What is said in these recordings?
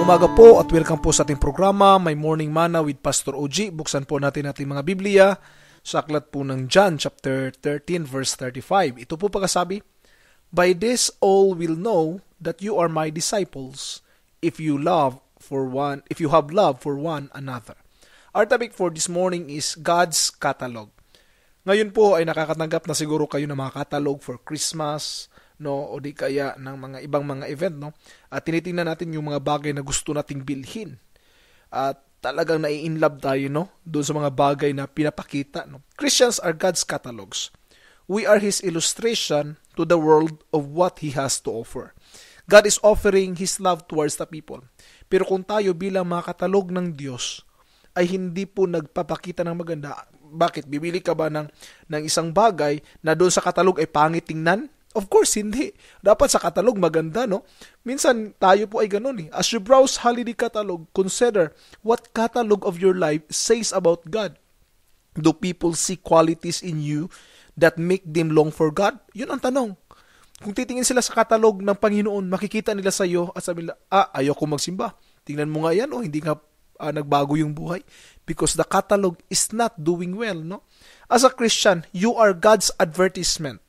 umaga po at welcome po sa ating programa, My Morning Manna with Pastor OG. Buksan po natin ating mga Biblia sa aklat po ng John chapter 13 verse 35. Ito po pagkasabi, "By this all will know that you are my disciples if you have love for one another." Our topic for this morning is God's Catalog. Ngayon po ay nakakatanggap na siguro kayo ng mga catalog for Christmas, no, o di kaya ng mga ibang mga event, no? At tinitingnan natin yung mga bagay na gusto nating bilhin. At talagang nai-inlove tayo, no, doon sa mga bagay na pinapakita, no. Christians are God's catalogs. We are His illustration to the world of what He has to offer. God is offering His love towards the people. Pero kung tayo bilang mga katalog ng Diyos ay hindi po nagpapakita ng maganda, bakit? Bibili ka ba ng isang bagay na doon sa katalog ay pangit tingnan? Of course, hindi. Dapat sa katalog maganda, no? Minsan, tayo po ay ganun eh. As you browse holiday catalog, consider what catalog of your life says about God. Do people see qualities in you that make them long for God? Yun ang tanong. Kung titingin sila sa katalog ng Panginoon, makikita nila sa iyo at sabi nila, ayoko magsimba. Tingnan mo nga yan, hindi nga nagbago yung buhay. Because the catalog is not doing well, no? As a Christian, you are God's advertisement.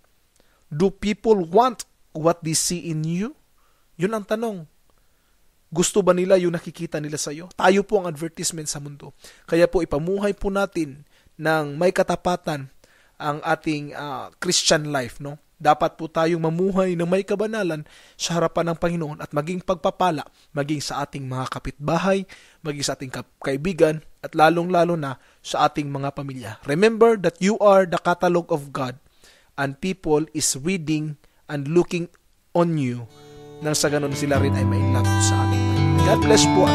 Do people want what they see in you? Yun ang tanong. Gusto ba nila yung nakikita nila sa iyo? Tayo po ang advertisement sa mundo. Kaya po ipamuhay po natin ng may katapatan ang ating Christian life, no? Dapat po tayong mamuhay ng may kabanalan sa harapan ng Panginoon at maging pagpapala, maging sa ating mga kapitbahay, maging sa ating kaibigan, at lalong-lalo na sa ating mga pamilya. Remember that you are the catalog of God, and people is reading and looking on you nang sa ganun sila rin ay ma-inlove sa ating. God bless po.